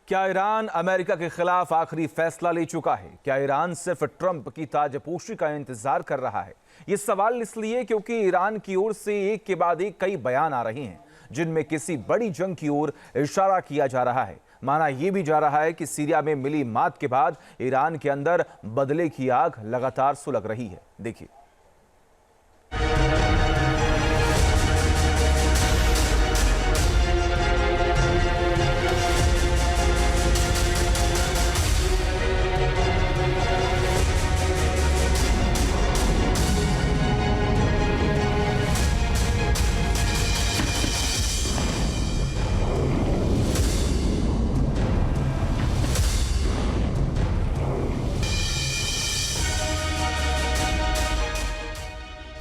क्या Iran America के खिलाफ आखिरी फैसला ले चुका है? क्या ईरान सिर्फ ट्रंप की ताजपोशी का इंतजार कर रहा है? ये सवाल इसलिए क्योंकि ईरान की ओर से एक के बाद एक कई बयान आ रहे हैं जिनमें किसी बड़ी जंग की ओर इशारा किया जा रहा है। माना यह भी जा रहा है कि सीरिया में मिली मात के बाद ईरान के अंदर बदले की आग लगातार सुलग रही है। देखिए,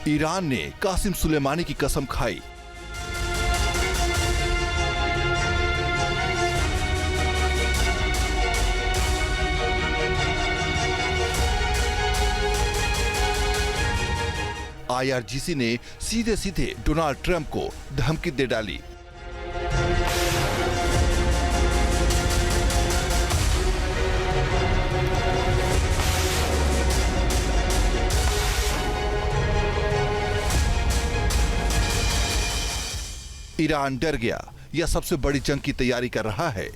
ईरान ने कासिम सुलेमानी की कसम खाई। IRGC ने सीधे सीधे डोनाल्ड ट्रंप को धमकी दे डाली। ईरान डर गया या सबसे बड़ी जंग की तैयारी कर रहा है? –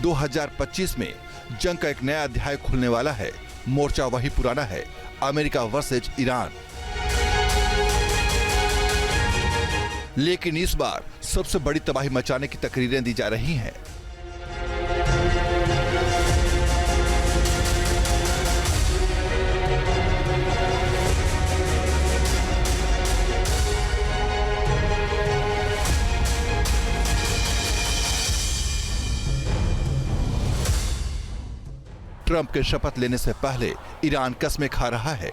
2025 में जंग का एक नया अध्याय खुलने वाला है। मोर्चा वही पुराना है, अमेरिका वर्सेज ईरान। लेकिन इस बार सबसे बड़ी तबाही मचाने की तकरीरें दी जा रही हैं। ट्रंप के शपथ लेने से पहले ईरान कस्में खा रहा है।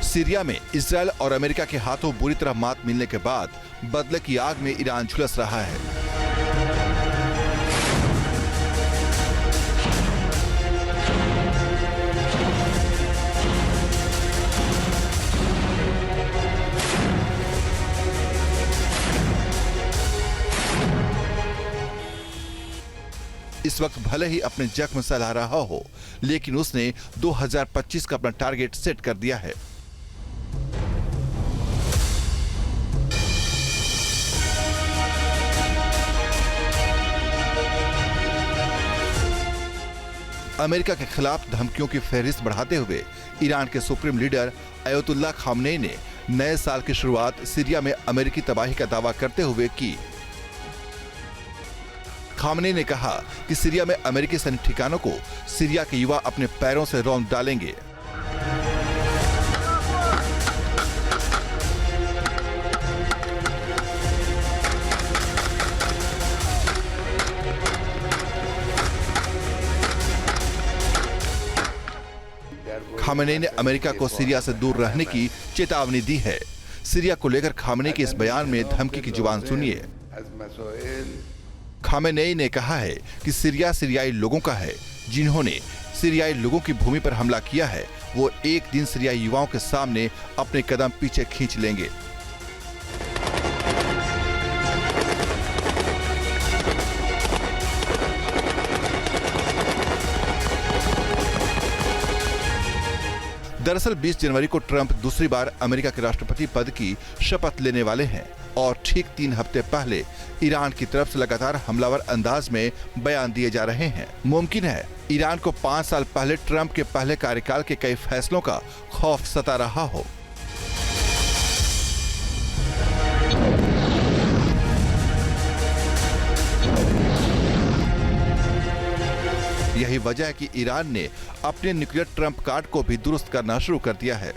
सीरिया में इजरायल और अमेरिका के हाथों बुरी तरह मात मिलने के बाद बदले की आग में ईरान झुलस रहा है। इस वक्त भले ही अपने जख्म सहला रहा हो, लेकिन उसने 2025 का अपना टारगेट सेट कर दिया है। अमेरिका के खिलाफ धमकियों की फहरिस्त बढ़ाते हुए ईरान के सुप्रीम लीडर अयतुल्लाह खामनेई ने नए साल की शुरुआत सीरिया में अमेरिकी तबाही का दावा करते हुए की। खामनेई ने कहा कि सीरिया में अमेरिकी सैनिक ठिकानों को सीरिया के युवा अपने पैरों से रौंद डालेंगे। खामनेई ने अमेरिका को सीरिया से दूर रहने की चेतावनी दी है। सीरिया को लेकर खामनेई के इस बयान में धमकी की जुबान सुनिए। खामनेई ने कहा है कि सीरिया सीरियाई लोगों का है। जिन्होंने सीरियाई लोगों की भूमि पर हमला किया है, वो एक दिन सीरियाई युवाओं के सामने अपने कदम पीछे खींच लेंगे। दरअसल 20 जनवरी को ट्रंप दूसरी बार अमेरिका के राष्ट्रपति पद की शपथ लेने वाले हैं और ठीक 3 हफ्ते पहले ईरान की तरफ से लगातार हमलावर अंदाज में बयान दिए जा रहे हैं। मुमकिन है ईरान को 5 साल पहले ट्रंप के पहले कार्यकाल के कई फैसलों का खौफ सता रहा हो। यही वजह है कि ईरान ने अपने न्यूक्लियर ट्रंप कार्ड को भी दुरुस्त करना शुरू कर दिया है।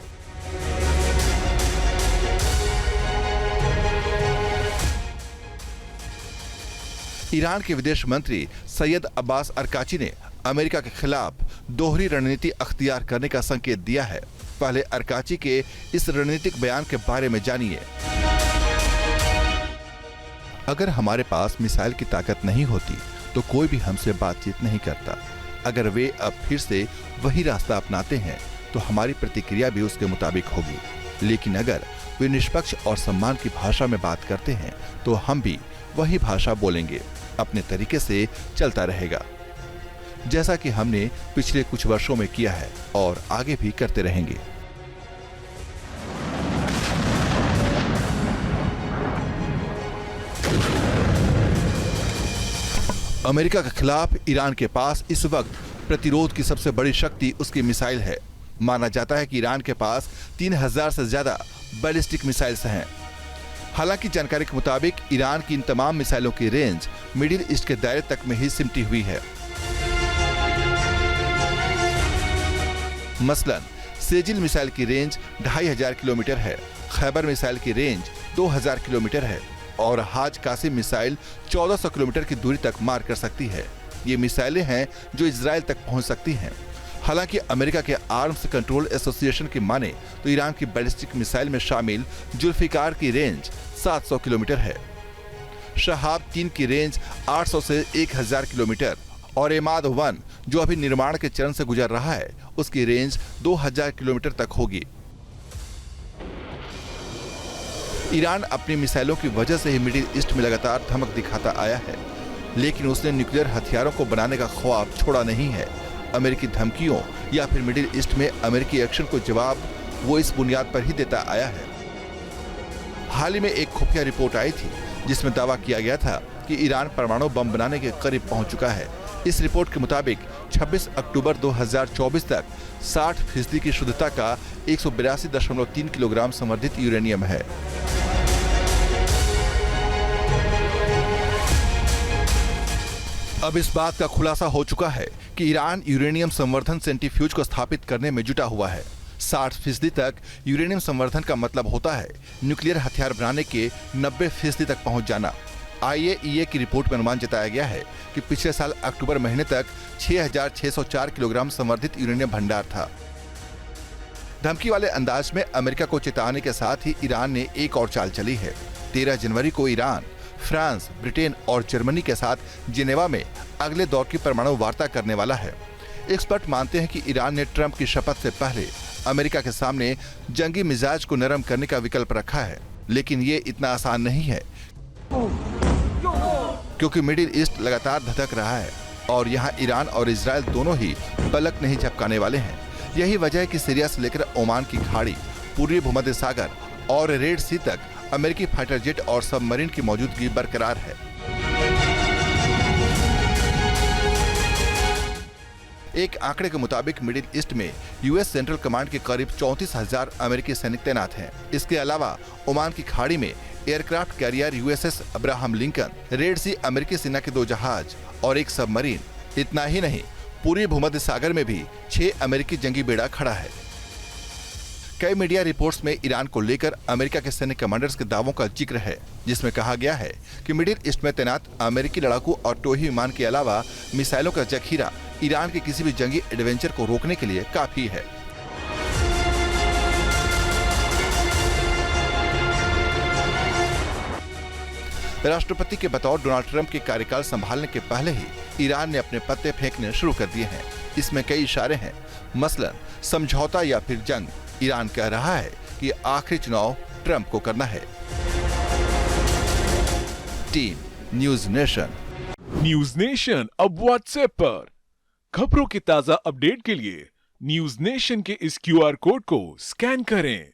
ईरान के विदेश मंत्री सैयद अब्बास अरकाची ने अमेरिका के खिलाफ दोहरी रणनीति अख्तियार करने का संकेत दिया है। पहले अरकाची के इस रणनीतिक बयान के बारे में जानिए। अगर हमारे पास मिसाइल की ताकत नहीं होती तो कोई भी हमसे बातचीत नहीं करता। अगर वे अब फिर से वही रास्ता अपनाते हैं तो हमारी प्रतिक्रिया भी उसके मुताबिक होगी। लेकिन अगर वे निष्पक्ष और सम्मान की भाषा में बात करते हैं तो हम भी वही भाषा बोलेंगे। अपने तरीके से चलता रहेगा, जैसा कि हमने पिछले कुछ वर्षों में किया है और आगे भी करते रहेंगे। अमेरिका के खिलाफ ईरान के पास इस वक्त प्रतिरोध की सबसे बड़ी शक्ति उसकी मिसाइल है। माना जाता है कि ईरान के पास 3000 से ज्यादा बैलिस्टिक मिसाइल्स हैं। हालांकि जानकारी के मुताबिक ईरान की इन तमाम मिसाइलों की रेंज मिडिल ईस्ट के दायरे तक में ही सिमटी हुई है। मसलन सेजिल मिसाइल की रेंज 2500 किलोमीटर है, खैबर मिसाइल की रेंज 2000 किलोमीटर है और हाज कासिम मिसाइल 1400 किलोमीटर की दूरी तक मार कर सकती है। ये मिसाइलें हैं जो इजराइल तक पहुंच सकती हैं। हालांकि अमेरिका के आर्म्स कंट्रोल एसोसिएशन की माने तो ईरान की बैलिस्टिक मिसाइल में शामिल जुल्फिकार की रेंज 700 किलोमीटर है, शहाब 3 की रेंज 800 से 1000 किलोमीटर और एमाद 1 जो अभी निर्माण के चरण से गुजर रहा है उसकी रेंज 2000 किलोमीटर तक होगी। ईरान अपनी मिसाइलों की वजह से ही मिडिल ईस्ट में लगातार धमक दिखाता आया है, लेकिन उसने न्यूक्लियर हथियारों को बनाने का ख्वाब छोड़ा नहीं है। अमेरिकी धमकियों या फिर मिडिल ईस्ट में अमेरिकी एक्शन को जवाब वो इस बुनियाद पर ही देता आया है। हाल ही में एक खुफिया रिपोर्ट आई थी जिसमें दावा किया गया था कि ईरान परमाणु बम बनाने के करीब पहुंच चुका है। इस रिपोर्ट के मुताबिक 26 अक्टूबर 2024 तक 60% की शुद्धता का 182.3 किलोग्राम संवर्धित यूरेनियम है। अब इस बात का खुलासा हो चुका है कि ईरान यूरेनियम संवर्धन सेंट्रीफ्यूज को स्थापित करने में जुटा हुआ है। 60% तक यूरेनियम संवर्धन का मतलब होता है न्यूक्लियर हथियार बनाने के 90% तक पहुंच जाना। IAEA की रिपोर्ट में अनुमान जताया गया है कि पिछले साल अक्टूबर महीने तक 6604 किलोग्राम संवर्धित यूरेनियम भंडार था। धमकी वाले अंदाज में अमेरिका को चेतावनी के साथ ही ईरान ने एक और चाल चली है। 13 जनवरी को ईरान, फ्रांस, ब्रिटेन और जर्मनी के साथ जिनेवा में अगले दौर की परमाणु वार्ता करने वाला है। एक्सपर्ट मानते हैं कि ईरान ने ट्रंप की शपथ से पहले अमेरिका के सामने जंगी मिजाज को नरम करने का विकल्प रखा है, लेकिन ये इतना आसान नहीं है क्योंकि मिडिल ईस्ट लगातार धधक रहा है और यहाँ ईरान और इजराइल दोनों ही पलक नहीं झपकाने वाले हैं। यही वजह है कि सीरिया से लेकर ओमान की खाड़ी, पूर्वी भूमध्य सागर और रेड सी तक अमेरिकी फाइटर जेट और सबमरीन की मौजूदगी बरकरार है। एक आंकड़े के मुताबिक मिडिल ईस्ट में यूएस सेंट्रल कमांड के करीब 34,000 अमेरिकी सैनिक तैनात हैं। इसके अलावा ओमान की खाड़ी में aircraft carrier USS Abraham Lincoln, Red Sea अमेरिकी सेना के 2 जहाज और 1 सबमरीन। इतना ही नहीं, पूर्वी भूमध्य सागर में भी 6 अमेरिकी जंगी बेड़ा खड़ा है। कई मीडिया रिपोर्ट्स में ईरान को लेकर अमेरिका के सैन्य कमांडर्स के दावों का जिक्र है, जिसमें कहा गया है कि मिडिल ईस्ट में तैनात अमेरिकी लड़ाकू और टोही विमान के अलावा मिसाइलों का जखीरा ईरान के किसी भी जंगी एडवेंचर को रोकने के लिए काफी है। राष्ट्रपति के बतौर डोनाल्ड ट्रंप के कार्यकाल संभालने के पहले ही ईरान ने अपने पत्ते फेंकने शुरू कर दिए हैं। इसमें कई इशारे हैं, मसलन समझौता या फिर जंग। ईरान कह रहा है कि आखिरी चुनाव ट्रंप को करना है। Team news nation. News nation अब व्हाट्सएप पर खबरों के ताजा अपडेट के लिए न्यूज नेशन के इस QR कोड को स्कैन करें।